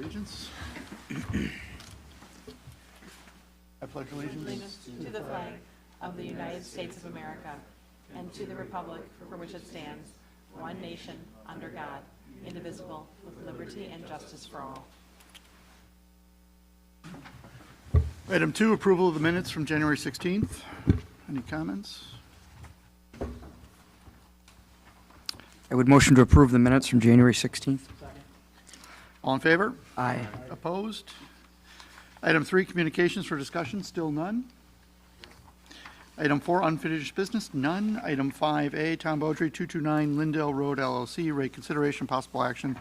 allegiance. I pledge allegiance To the flag of the United States of America and to the republic for which it stands, one nation, under God, indivisible, with liberty and justice for all. Item 2, approval of the minutes from January 16th. Any comments? I would motion to approve the minutes from January 16th. All in favor? Aye. Opposed? Item 3, communications for discussion, still none. Item 4, unfinished business, none. Item 5A, Tom Beaudry, 229 Lindell Road LLC, rate consideration, possible action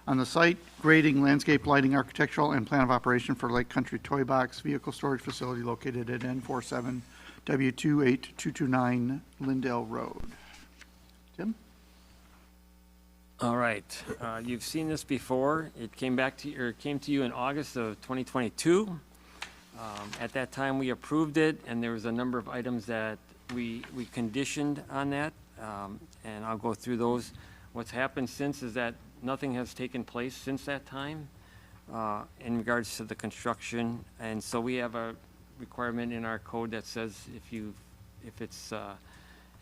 on the site, grading, landscape, lighting, architectural, and plan of operation for Lake Country Toy Box Vehicle Storage Facility located at N47 W28229 Lindell Road. Tim? All right, you've seen this before. It came to you in August of 2022. At that time, we approved it, and there was a number of items that we conditioned on that, and I'll go through those. What's happened since is that nothing has taken place since that time in regards to the construction, and so we have a requirement in our code that says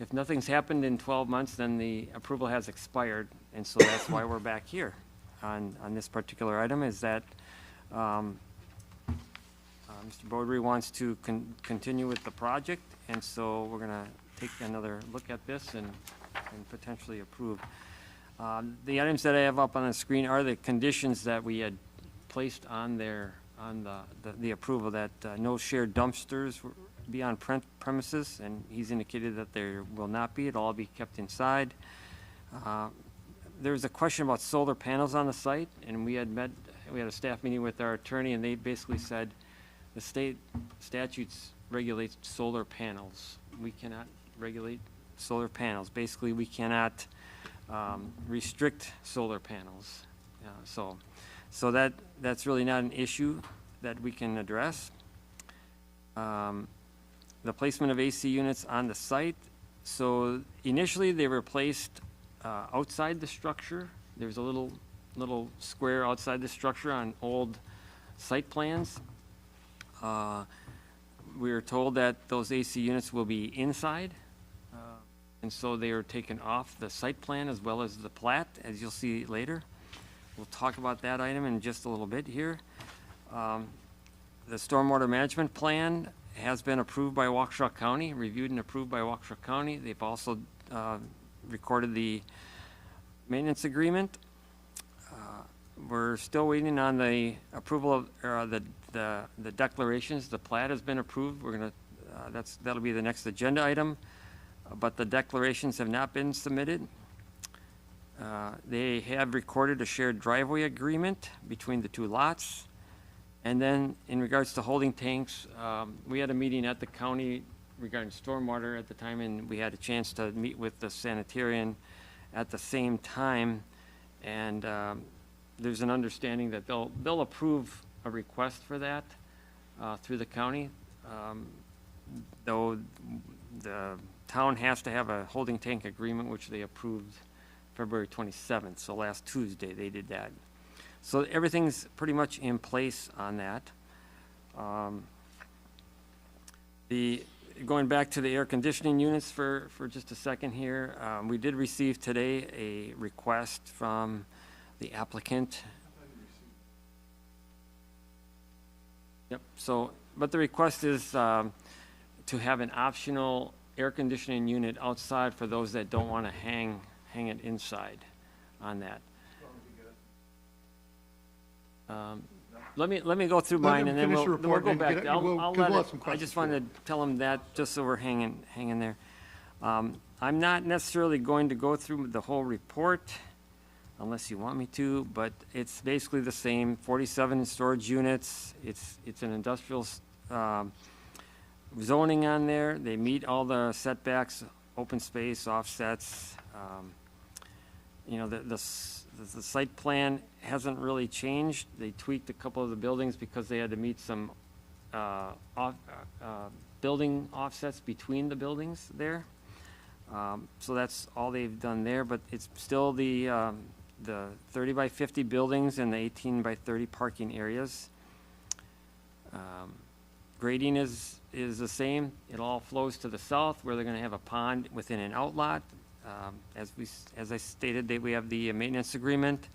if nothing's happened in 12 months, then the approval has expired, and so that's why we're back here on this particular item, is that Mr. Beaudry wants to continue with the project, and so we're going to take another look at this and potentially approve. The items that I have up on the screen are the conditions that we had placed on there on the approval, that no shared dumpsters be on premises, and he's indicated that there will not be. It'll all be kept inside. There's a question about solar panels on the site, and we had a staff meeting with our attorney, and they basically said the state statutes regulate solar panels. We cannot regulate solar panels. Basically, we cannot restrict solar panels. So that's really not an issue that we can address. The placement of AC units on the site. So initially they were placed outside the structure. There's a little square outside the structure on old site plans. We were told that those AC units will be inside, and so they are taken off the site plan as well as the plat, as you'll see later. We'll talk about that item in just a little bit here. The stormwater management plan has been approved by Waukesha County, reviewed and approved by Waukesha County. They've also recorded the maintenance agreement. We're still waiting on the approval of the declarations. The plat has been approved. We're gonna that'll be the next agenda item, but the declarations have not been submitted. They have recorded a shared driveway agreement between the two lots. And then in regards to holding tanks, we had a meeting at the county regarding stormwater at the time, and we had a chance to meet with the sanitarian at the same time. And there's an understanding that they'll approve a request for that through the county, though the town has to have a holding tank agreement, which they approved February 27th, so last Tuesday they did that. So everything's pretty much in place on that. Going back to the air conditioning units for just a second here, we did receive today a request from the applicant. Yep, so, but the request is to have an optional air conditioning unit outside for those that don't want to hang it inside on that. Let me go through mine, and then we'll go back. I just wanted to tell them that just so we're hanging there. I'm not necessarily going to go through the whole report unless you want me to, but it's basically the same. 47 storage units. It's an industrial zoning on there. They meet all the setbacks, open space, offsets. The site plan hasn't really changed. They tweaked a couple of the buildings because they had to meet some building offsets between the buildings there. So that's all they've done there, but it's still the the 30 by 50 buildings and the 18 by 30 parking areas. Grading is the same. It all flows to the south where they're going to have a pond within an outlot. As I stated, we have the maintenance agreement.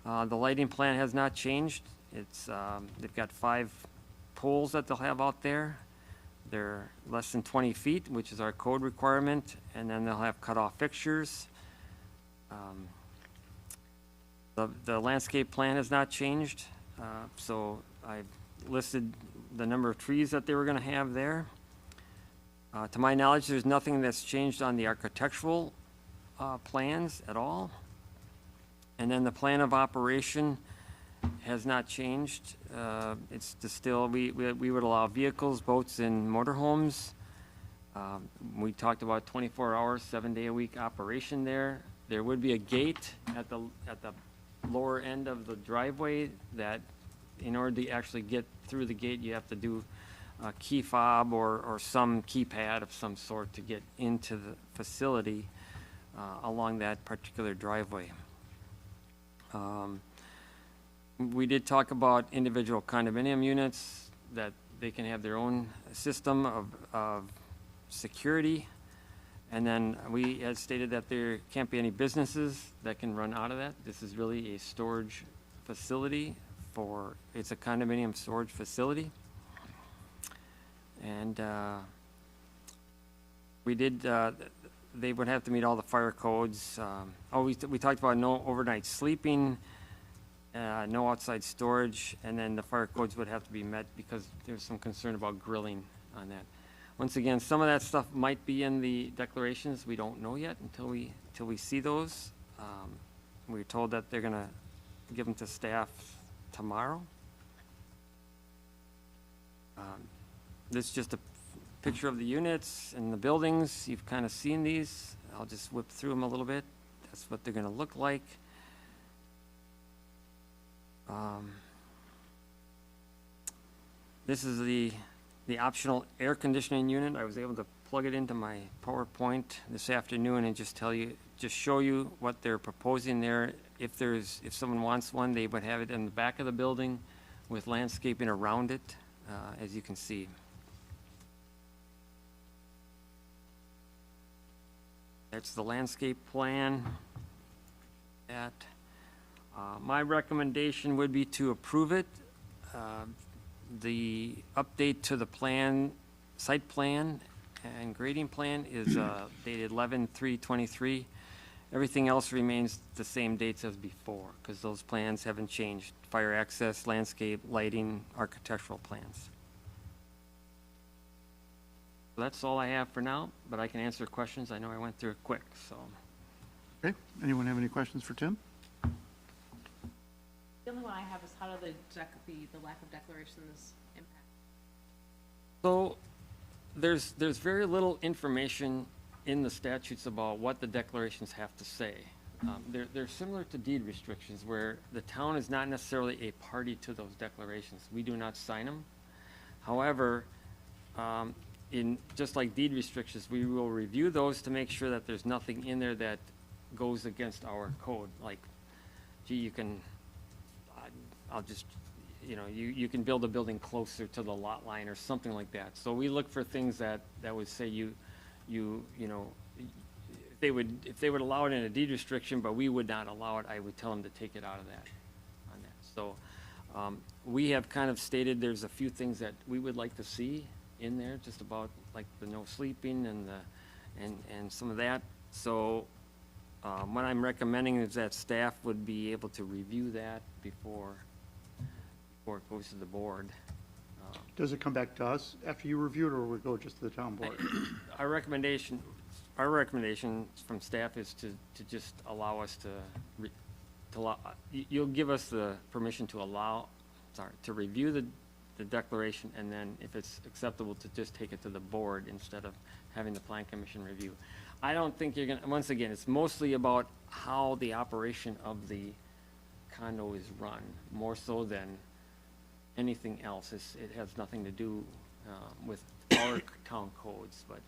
The lighting plan has not changed. They've got 5 poles that they'll have out there. They're less than 20 feet, which is our code requirement, and then they'll have cutoff fixtures. The landscape plan has not changed, so I've listed the number of trees that they were going to have there. To my knowledge, there's nothing that's changed on the architectural plans at all. And then the plan of operation has not changed. It's still, we would allow vehicles, boats, and motorhomes. We talked about 24 hours, 7-day-a-week operation there. There would be a gate at the lower end of the driveway that in order to actually get through the gate, you have to do a key fob or some keypad of some sort to get into the facility along that particular driveway. We did talk about individual condominium units, that they can have their own system of security. And then we had stated that there can't be any businesses that can run out of that. This is really a storage facility it's a condominium storage facility. And we did, they would have to meet all the fire codes. We talked about no overnight sleeping, no outside storage, and then the fire codes would have to be met because there's some concern about grilling on that. Once again, some of that stuff might be in the declarations. We don't know yet until we see those. We were told that they're gonna give them to staff tomorrow. This is just a picture of the units and the buildings. You've kind of seen these. I'll just whip through them a little bit. That's what they're gonna look like. This is the optional air conditioning unit. I was able to plug it into my PowerPoint this afternoon and just show you what they're proposing there. If someone wants one, they would have it in the back of the building with landscaping around it, as you can see. That's the landscape plan. My recommendation would be to approve it. The update to the site plan and grading plan is dated 11/3/23. Everything else remains the same dates as before because those plans haven't changed. Fire access, landscape, lighting, architectural plans. So that's all I have for now, but I can answer questions. I know I went through it quick, so. Okay, anyone have any questions for Tim? The only one I have is how do the lack of declarations impact? So there's very little information in the statutes about what the declarations have to say. They're similar to deed restrictions where the town is not necessarily a party to those declarations. We do not sign them. However, just like deed restrictions, we will review those to make sure that there's nothing in there that goes against our code. Like, gee, you can you can build a building closer to the lot line or something like that. So we look for things that would say if they would allow it in a deed restriction, but we would not allow it, I would tell them to take it out of that. So we have kind of stated there's a few things that we would like to see in there, just about like the no sleeping and some of that. So what I'm recommending is that staff would be able to review that before it goes to the board. Does it come back to us after you review it, or will it go just to the town board? Our recommendation from staff is to just allow us you'll give us the permission to review the declaration, and then if it's acceptable, to just take it to the board instead of having the plan commission review. I don't think you're gonna, once again, it's mostly about how the operation of the condo is run, more so than anything else. It has nothing to do with our town codes, but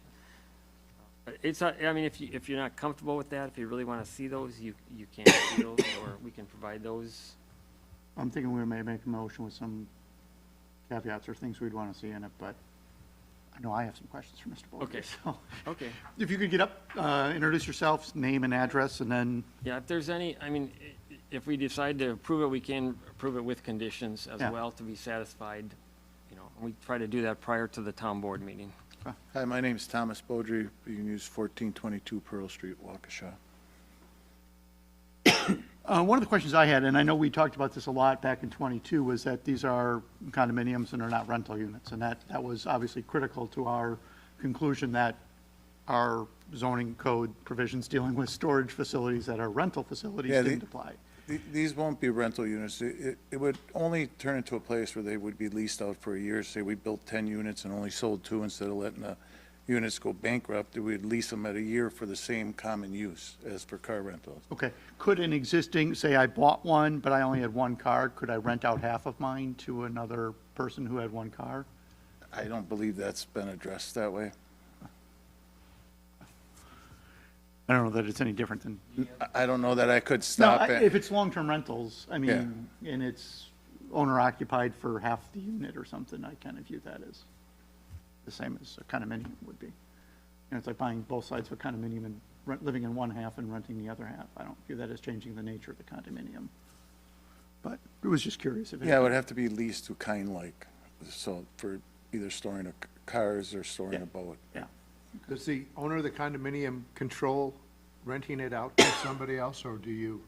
It's, I mean, if you're not comfortable with that, if you really want to see those, you can see those, or we can provide those. I'm thinking we may make a motion with some caveats or things we'd want to see in it, but I know I have some questions for Mr. Bowlby. Okay. So Okay. if you could get up, introduce yourself, name and address, and then, Yeah, if there's any, I mean, if we decide to approve it, we can approve it with conditions as Yeah. well to be satisfied. You know, and we try to do that prior to the town board meeting. Hi, my name's Thomas Beaudry. You can use 1422 Pearl Street, Waukesha. one of the questions I had, and I know we talked about this a lot back in '22, was that these are condominiums and they're not rental units. And that was obviously critical to our conclusion that our zoning code provisions dealing with storage facilities that are rental facilities Yeah, didn't apply. These won't be rental units. It would only turn into a place where they would be leased out for a year. Say we built 10 units and only sold 2 instead of letting the units go bankrupt, we'd lease them at a year for the same common use as for car rentals. Okay, could an existing, say I bought one, but I only had one car, could I rent out half of mine to another person who had one car? I don't believe that's been addressed that way. I don't know that it's any different than. I don't know that I could No, stop it. if it's long-term rentals, I mean, and it's owner occupied for half the unit or something, I kind of view that as the same as a condominium would be. And it's like buying both sides of a condominium and living in one half and renting the other half. I don't view that as changing the nature of the condominium. But it was just curious if it. Yeah, it would have to be leased to kind-like, so for either storing cars or storing Yeah. a boat. Yeah, Does the owner of the condominium control renting it out to somebody else, or do you?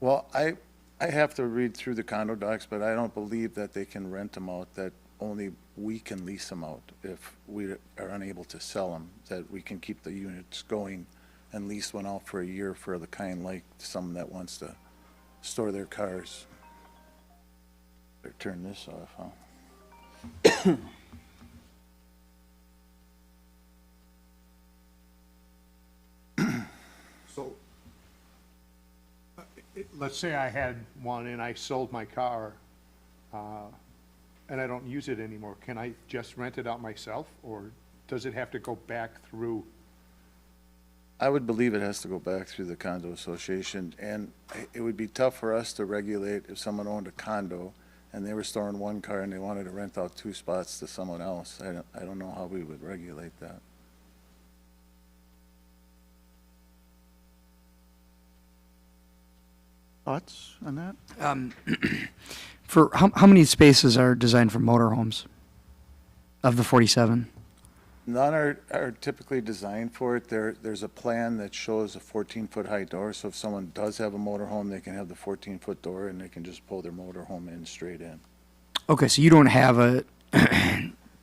Well, I have to read through the condo docs, but I don't believe that they can rent them out, that only we can lease them out if we are unable to sell them, that we can keep the units going and lease one out for a year for the kind like someone that wants to store their cars. Better turn this off, huh? So, let's say I had one and I sold my car, and I don't use it anymore. Can I just rent it out myself, or does it have to go back through? I would believe it has to go back through the condo association, and it would be tough for us to regulate if someone owned a condo and they were storing one car and they wanted to rent out 2 spots to someone else. I don't know how we would regulate that. thoughts on that? For, how many spaces are designed for motorhomes of the 47? None are typically designed for it. There's a plan that shows a 14-foot high door, so if someone does have a motorhome, they can have the 14-foot door and they can just pull their motorhome in straight in. Okay, so you don't have a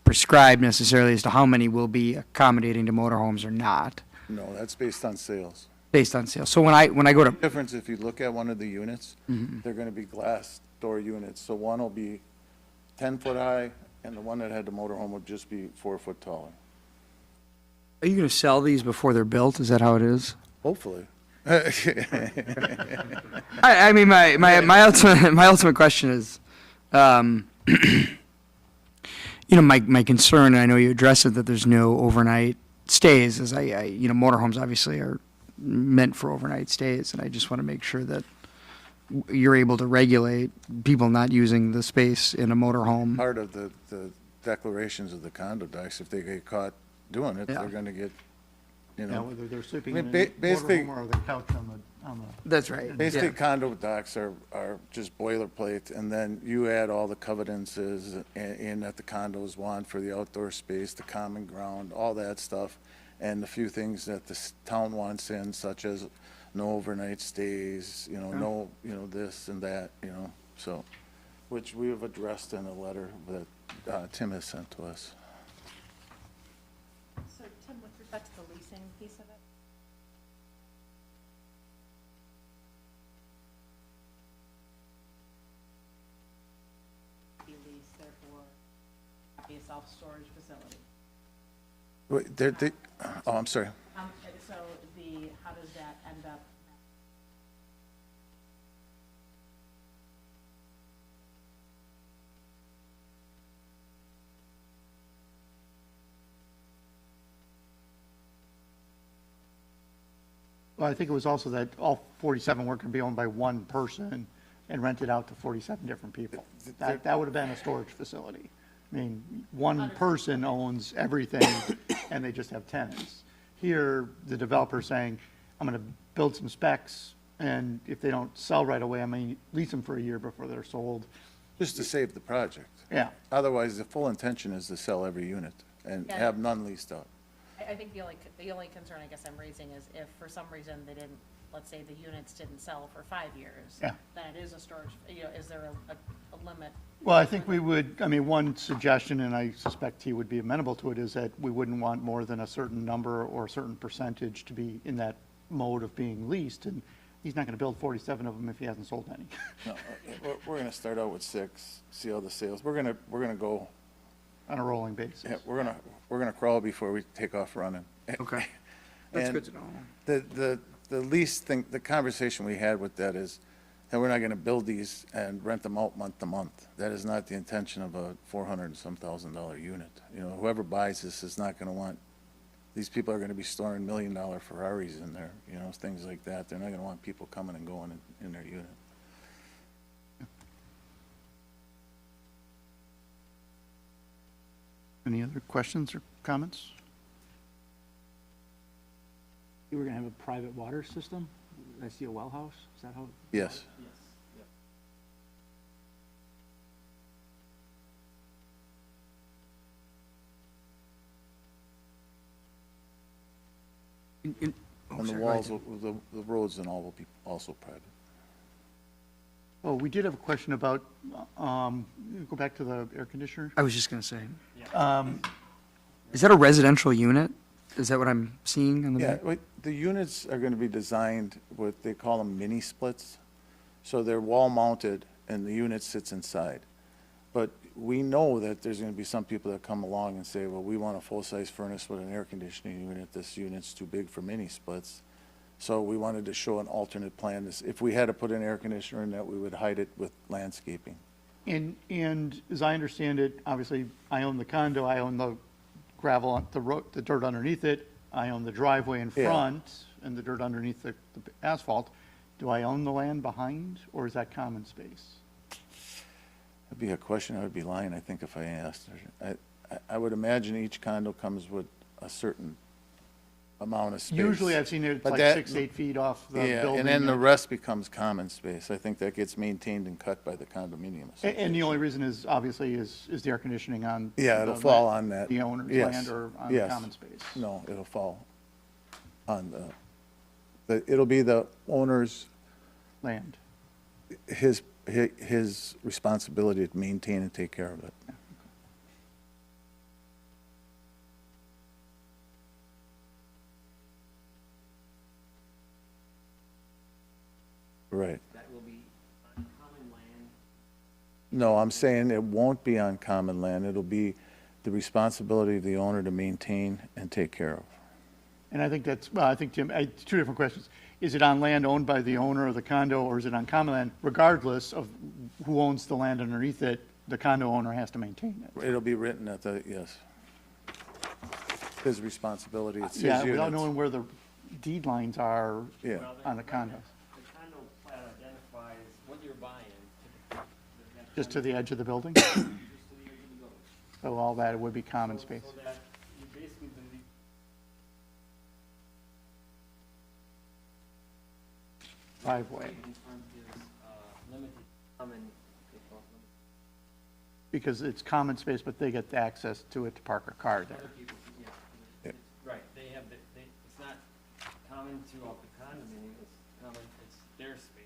prescribed necessarily as to how many will be accommodating to motorhomes or not, No, that's based on sales. based on sales. So when I go to, Difference, if you look at one of the units, they're gonna be glass door units, so one will be 10-foot high, and the one that had the motorhome would just be 4 foot taller. are you going to sell these before they're built? Is that how it is? Hopefully. I mean, my ultimate question is, my concern, and I know you addressed it, that there's no overnight stays, as motorhomes obviously are meant for overnight stays, and I just want to make sure that you're able to regulate people not using the space in a motorhome. Part of the declarations of the condo docs, if they get caught doing it, Yeah. they're gonna get, Yeah, whether they're sleeping I in mean, a basically- motorhome or the couch on the. That's right. basically Yeah. condo docs are just boilerplate, and then you add all the covenances in that the condos want for the outdoor space, the common ground, all that stuff, and the few things that the town wants in, such as no overnight stays, no, this and that, so, which we have addressed in a letter that Tim has sent to us. So Tim, with respect to the leasing piece of it? Be leased, therefore, be a self-storage facility. Wait, I'm sorry. So how does that end up? Well, I think it was also that all 47 weren't going to be owned by one person and rented out to 47 different people. That would have been a storage facility. I mean, one person owns everything and they just have tenants. Here, the developer's saying, I'm going to build some specs, and if they don't sell right away, I may lease them for a year before they're sold. Just to save the project. Yeah. Otherwise, the full intention is to sell every unit and Yeah. have none leased out. I think the only concern I guess I'm raising is if for some reason they didn't, let's say the units didn't sell for 5 years. Yeah. Then it is a storage, is there a limit? Well, I think we would, I mean, one suggestion, and I suspect he would be amenable to it, is that we wouldn't want more than a certain number or a certain percentage to be in that mode of being leased, and he's not gonna build 47 of them if he hasn't sold any. No, we're gonna start out with 6, see how the sales, we're gonna go, On a rolling basis. yeah, we're gonna crawl before we take off running. Okay. That's And good to know. The least thing, the conversation we had with that is that we're not gonna build these and rent them out month to month. That is not the intention of a $400 and some thousand unit. You know, whoever buys this is not gonna want, these people are gonna be storing $1 million Ferraris in there, you know, things like that. They're not gonna want people coming and going in their unit. Any other questions or comments? You were gonna have a private water system? I see a well house, is that how? Yes. Oh, And the sorry, go walls, ahead. the roads and all will be also private. Oh, we did have a question about, go back to the air conditioner. I was just going to say. Is that a residential unit? Is that what I'm seeing on the Yeah, map? wait, the units are gonna be designed with, they call them mini splits. So they're wall mounted and the unit sits inside. But we know that there's gonna be some people that come along and say, well, we want a full-size furnace with an air conditioning unit. This unit's too big for mini splits. So we wanted to show an alternate plan. If we had to put an air conditioner in that, we would hide it with landscaping. And as I understand it, obviously, I own the condo, I own the gravel, the road, the dirt underneath it, I own the driveway in Yeah. front, and the dirt underneath the asphalt. Do I own the land behind, or is that common space? That'd be a question I would be lying, I think, if I asked. I would imagine each condo comes with a certain amount of space. Usually, I've seen it But like that- 6, 8 feet off the Yeah, building. and then the rest becomes common space. I think that gets maintained and cut by the condominium And association. the only reason is, obviously, is the air conditioning on. Yeah, it'll the fall land- on that. The owner's Yes, land or on yes. common space. No, it'll fall on it'll be the owner's, Land. his responsibility to maintain and take care of it. Right. That will be on common land. No, I'm saying it won't be on common land. It'll be the responsibility of the owner to maintain and take care of. And I think that's, well, I think, Jim, two different questions. Is it on land owned by the owner of the condo, or is it on common land? Regardless of who owns the land underneath it, the condo owner has to maintain it. It'll be written at the, yes. His responsibility, it's his Yeah, without units. knowing where the deed lines are Yeah. on the condos, The condo plat identifies what you're buying. just to the edge of the building. Just to the edge of the building. So all that would be common space. So that you basically, the Driveway, in front is limited common. because it's common space, but they get access to it to park a car there. Other people, yeah. Yeah. Right, they have, it's not common throughout the condominium, it's common, it's their space.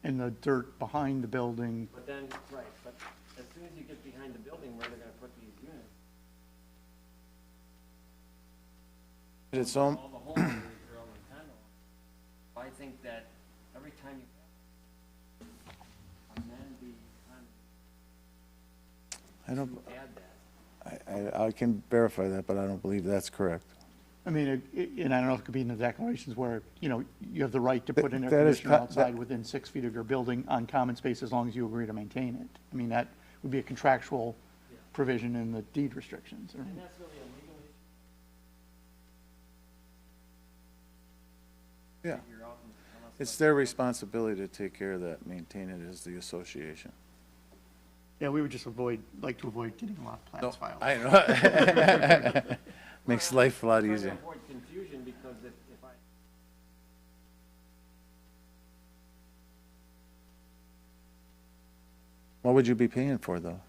And the dirt behind the building, But then, right, but as soon as you get behind the building where they're gonna put these units, It's all the homeowners are on the condo. I think that every time you amend the condo, I don't, add that. I can verify that, but I don't believe that's correct. I mean, and I don't know if it could be in the declarations where, you know, you have the right to put an air That is conditioner co- outside that- within 6 feet of your building on common space as long as you agree to maintain it. I mean, that would be a contractual provision in the deed restrictions. And that's really a legal issue. Yeah. It's their responsibility to take care of that, maintain it as the association. Yeah, we would just like to avoid getting a lot of plats filed. I know. Makes life a lot Trying to easier. avoid confusion because if I. What would you be paying for, though?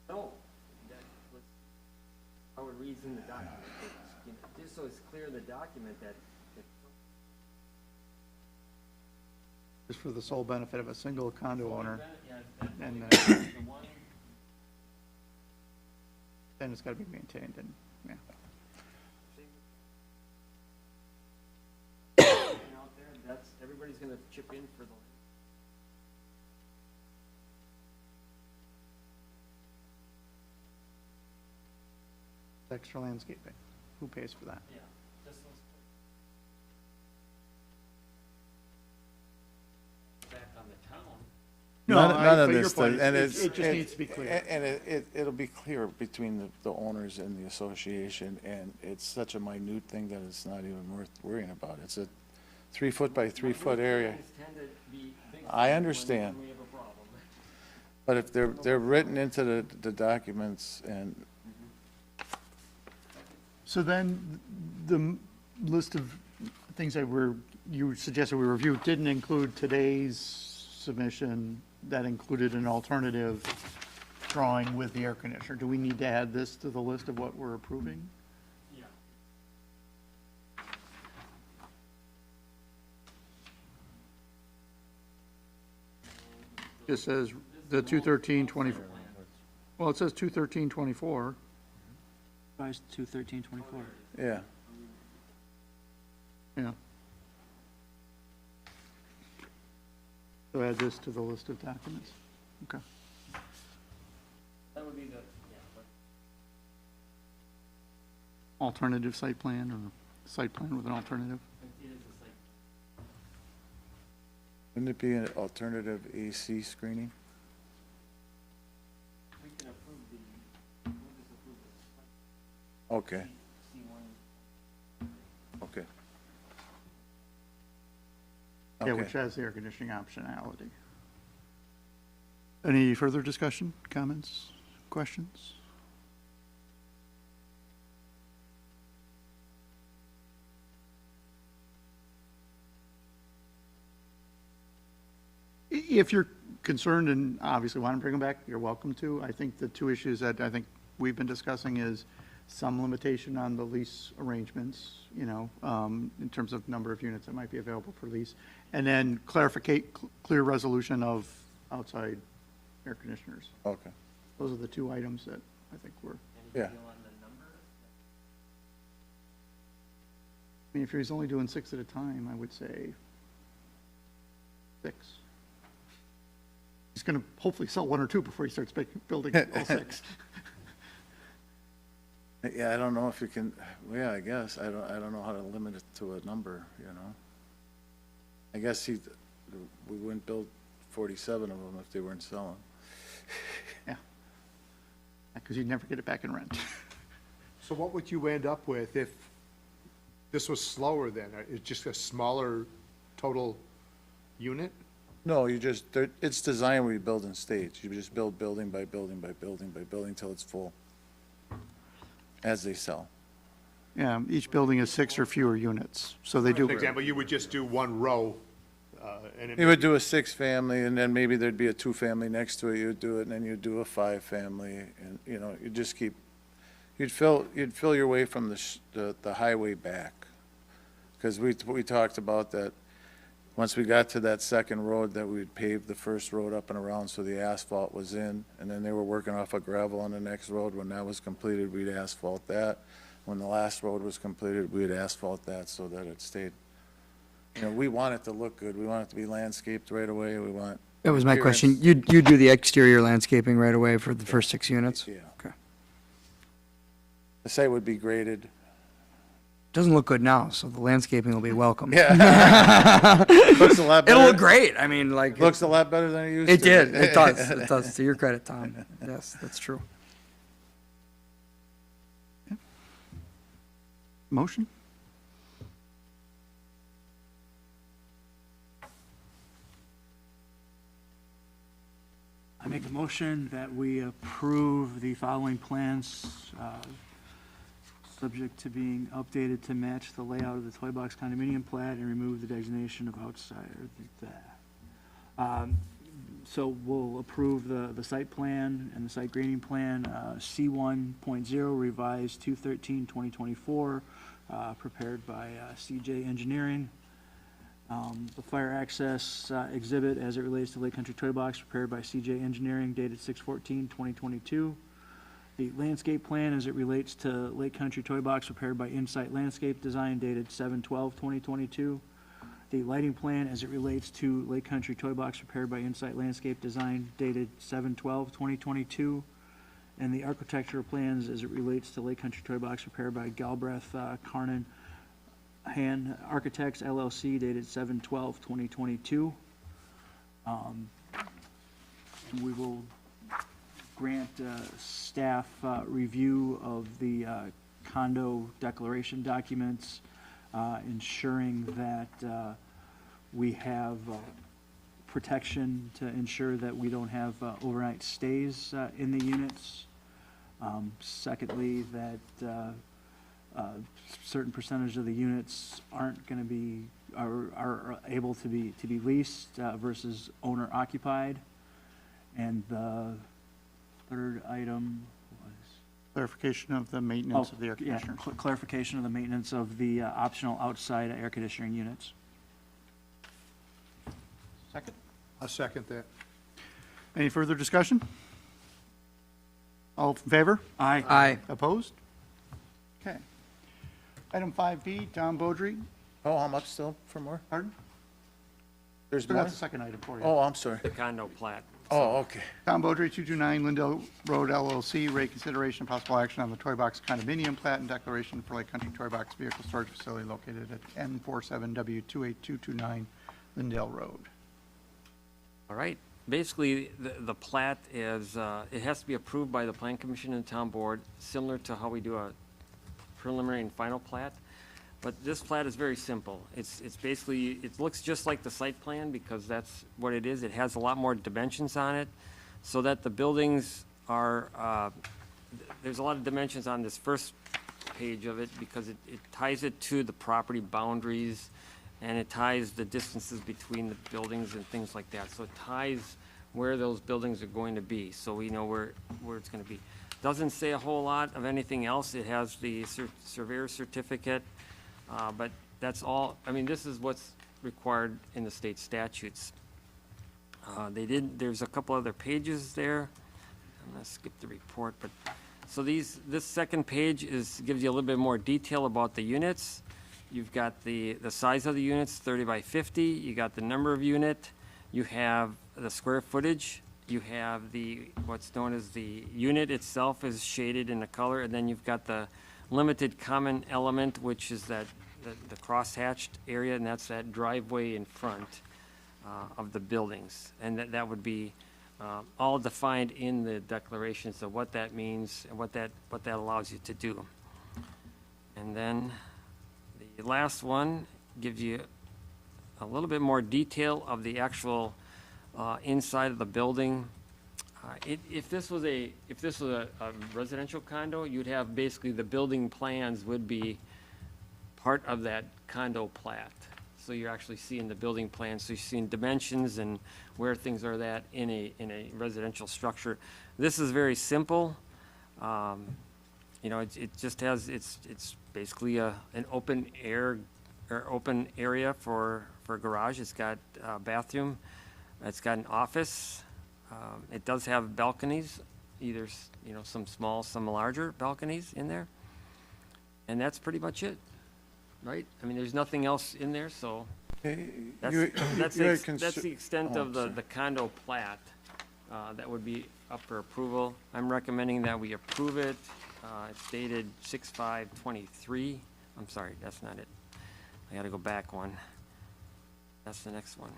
No, that was how it reads in the document. Just so it's clear in the document that Just for the sole benefit of a single condo owner, and the one then it's gotta be maintained, and, yeah. out there, that's, everybody's gonna chip in for the. Extra landscaping, who pays for that? Yeah, just those. Back on the town. No, None of but your this, point and is, it's. it just needs to be clear. And it'll be clear between the owners and the association, and it's such a minute thing that it's not even worth worrying about. It's a 3 foot by 3 foot area. Things tend to be big I when understand. we have a problem. But if they're written into the documents, and So then, the list of things that you suggested we review didn't include today's submission, that included an alternative drawing with the air conditioner. Do we need to add this to the list of what we're approving? Yeah. It says the 213-24, well, it says 213-24. Revised 21324. yeah. Yeah. So add this to the list of documents. Okay. That would be the, yeah, but Alternative site plan or site plan with an alternative? it is a site. Wouldn't it be an alternative AC screening? We can approve the, we'll just approve the Okay, C1. okay. Yeah, Okay. which has the air conditioning optionality. Any further discussion, comments, questions? If you're concerned and obviously want to bring them back, you're welcome to. I think the two issues that I think we've been discussing is some limitation on the lease arrangements, in terms of number of units that might be available for lease, and then clear resolution of outside air conditioners. Okay, Those are the two items that I think were, yeah. On the number? I mean, if he's only doing 6 at a time, I would say 6. He's going to hopefully sell 1 or 2 before he starts building all 6. Yeah, I don't know if you can, well, yeah, I guess, I don't know how to limit it to a number, I guess we wouldn't build 47 of them if they weren't selling. Yeah. Because you'd never get it back in rent. So what would you end up with if this was slower then? It's just a smaller total unit? No, it's designed where you build in stages. You just build building by building by building by building till it's full, as they sell. Yeah, each building is 6 or fewer units, so they For do. example, you would just do one row, and You it, would do a 6-family, and then maybe there'd be a 2-family next to it, you'd do it, and then you'd do a 5-family, and, you'd just keep, you'd fill your way from the highway back. Because we talked about that, once we got to that second road, that we'd pave the first road up and around so the asphalt was in, and then they were working off of gravel on the next road. When that was completed, we'd asphalt that. When the last road was completed, we'd asphalt that so that it stayed. We want it to look good. We want it to be landscaped right away. We want. That was my question. appearance. You'd do the exterior landscaping right away for the first 6 units? Yeah. Okay. The site would be graded. Doesn't look good now, so the landscaping will be welcome. Yeah. Looks a lot better. It'll look great. I mean, like, Looks a lot better than it used to. it did. It does. It does. To your credit, Tom. Yes, that's true. Motion? motion that we approve the following plans, subject to being updated to match the layout of the Toy Box condominium plat and remove the designation of outsider. So we'll approve the site plan and the site grading plan, C1.0 revised 2/13/2024, prepared by CJ Engineering. The fire access exhibit as it relates to Lake Country Toy Box, prepared by CJ Engineering, dated 6/14/2022. The landscape plan as it relates to Lake Country Toy Box, prepared by Insight Landscape Design, dated 7/12/2022. The lighting plan as it relates to Lake Country Toy Box, prepared by Insight Landscape Design, dated 7/12/2022. And the architectural plans as it relates to Lake Country Toy Box, prepared by Galbraith Carnan Han Architects LLC, dated 7/12/2022. We will grant staff review of the condo declaration documents, ensuring that we have protection to ensure that we don't have overnight stays in the units. Secondly, that certain percentage of the units aren't going to be, are able to be leased versus owner occupied. And the third item was? Clarification of the maintenance of the air Yeah, conditioners. clarification of the maintenance of the optional outside air conditioning units. Second. I'll second that. Any further discussion? All in favor? Aye. Opposed? Okay. Item 5B, Tom Beaudry. Oh, how much still for more? Pardon? There's more? That's the second item for you. Oh, I'm sorry. The condo plat. Oh, okay. Tom Beaudry, 229 Lindell Road LLC, rate consideration and possible action on the Toy Box condominium plat and declaration for Lake Country Toy Box vehicle storage facility located at N47W28229 Lindell Road. All right. Basically, the plat is, it has to be approved by the Plan Commission and Town Board, similar to how we do a preliminary and final plat. But this plat is very simple. It's basically, it looks just like the site plan because that's what it is. It has a lot more dimensions on it, so that the buildings are, there's a lot of dimensions on this first page of it because it ties it to the property boundaries, and it ties the distances between the buildings and things like that. So it ties where those buildings are going to be, so we know where it's going to be. Doesn't say a whole lot of anything else. It has the surveyor certificate, but that's all. I mean, this is what's required in the state statutes. There's a couple other pages there. I'm going to skip the report, but, so this second page gives you a little bit more detail about the units. You've got the size of the units, 30 by 50. You got the number of unit. You have the square footage. You have what's known as the unit itself is shaded in the color, and then you've got the limited common element, which is the crosshatched area, and that's that driveway in front of the buildings. And that would be all defined in the declarations of what that means and what that allows you to do. And then the last one gives you a little bit more detail of the actual inside of the building. If this was a residential condo, you'd have basically the building plans would be part of that condo plat. So you're actually seeing the building plans, so you're seeing dimensions and where things are at in a residential structure. This is very simple. You know, it just has, it's basically an open air or open area for a garage. It's got a bathroom. It's got an office. It does have balconies, either, some small, some larger balconies in there. And that's pretty much it, right? I mean, there's nothing else in there, so that's the extent of the condo plat that would be up for approval. I'm recommending that we approve it. It's dated 6/5/23. I'm sorry, that's not it. I gotta go back one. That's the next one.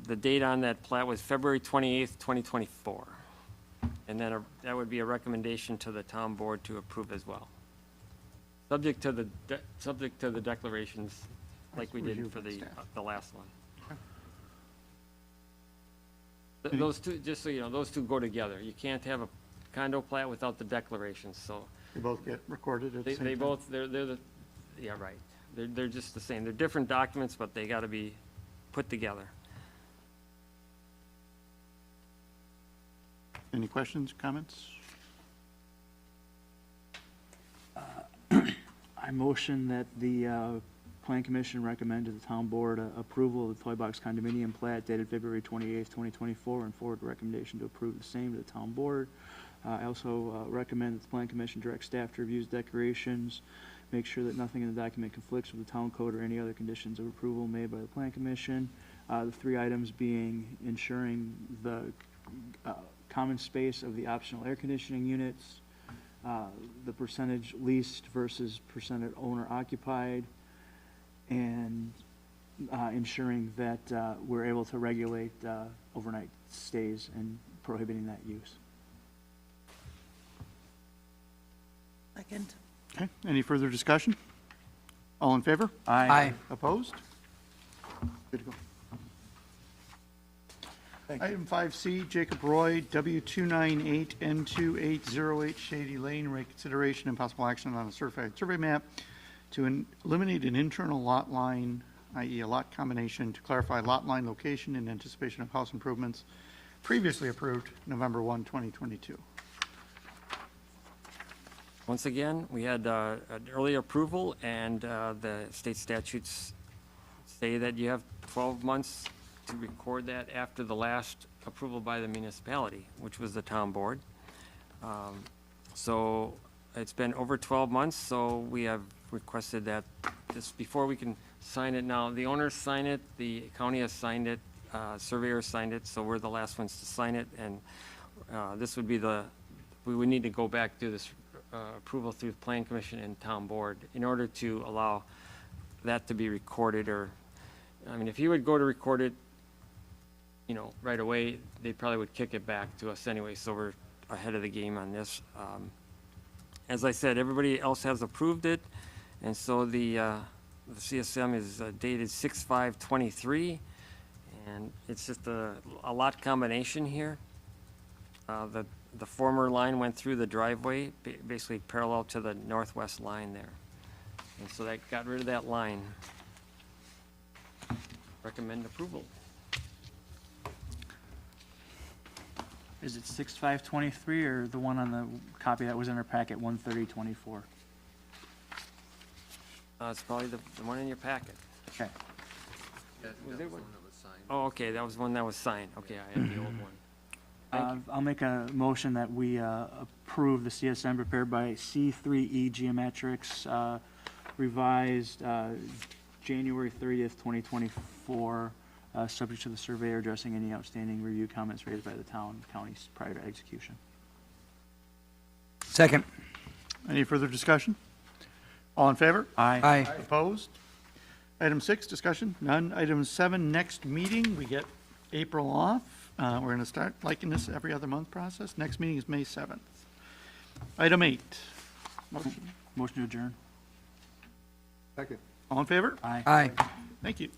The date on that plat was February 28th, 2024. And then that would be a recommendation to the town board to approve as well. Subject to the declarations like we did for the last one. Those two, just so you know, those two go together. You can't have a condo plat without the declarations, so They both get recorded at the they, same they time? both, they're the, yeah, right. They're just the same. They're different documents, but they gotta be put together. Any questions, comments? I motion that the Plan Commission recommend to the town board approval of the Toy Box condominium plat dated February 28th, 2024, and forward recommendation to approve the same to the town board. I also recommend that the Plan Commission direct staff to review decorations, make sure that nothing in the document conflicts with the town code or any other conditions of approval made by the Plan Commission. The three items being ensuring the common space of the optional air conditioning units, the percentage leased versus percentage owner occupied, and ensuring that we're able to regulate overnight stays and prohibiting that use. Second. Okay, any further discussion? All in favor? Aye. Opposed? Good to go. Item 5C, Jacob Roy, W298N2808 Shady Lane, reconsideration and possible action on a certified survey map to eliminate an internal lot line, i.e. a lot combination, to clarify lot line location in anticipation of house improvements previously approved November 1, 2022. Once again, we had an early approval, and the state statutes say that you have 12 months to record that after the last approval by the municipality, which was the town board. So it's been over 12 months, so we have requested that just before we can sign it now, the owners sign it, the county has signed it, surveyor signed it, so we're the last ones to sign it, and this would be we would need to go back through this approval through the Plan Commission and Town Board in order to allow that to be recorded, or, I mean, if he would go to record it, you know, right away, they probably would kick it back to us anyway, so we're ahead of the game on this. As I said, everybody else has approved it, and so the CSM is dated 6/5/23, and it's just a lot combination here. The former line went through the driveway, basically parallel to the northwest line there. And so that got rid of that line. Recommend approval. Is it 6/5/23 or the one on the copy that was in our packet, 1/30/24? It's probably the one in your packet. Okay. Was there one? Oh, okay, that was one that was signed. Okay, I had the old one. Thank I'll make a motion that we approve the CSM prepared by C3E Geometrics, revised January 30th, 2024, subject to the surveyor addressing any outstanding review comments raised by the counties prior to execution. Second. Any further discussion? All in favor? Aye. Opposed? Item 6, discussion, none. Item 7, next meeting, we get April off. We're going to start liking this every other month process. Next meeting is May 7th. Item 8, Motion to adjourn. Second. all in favor? Aye. Aye. Thank you.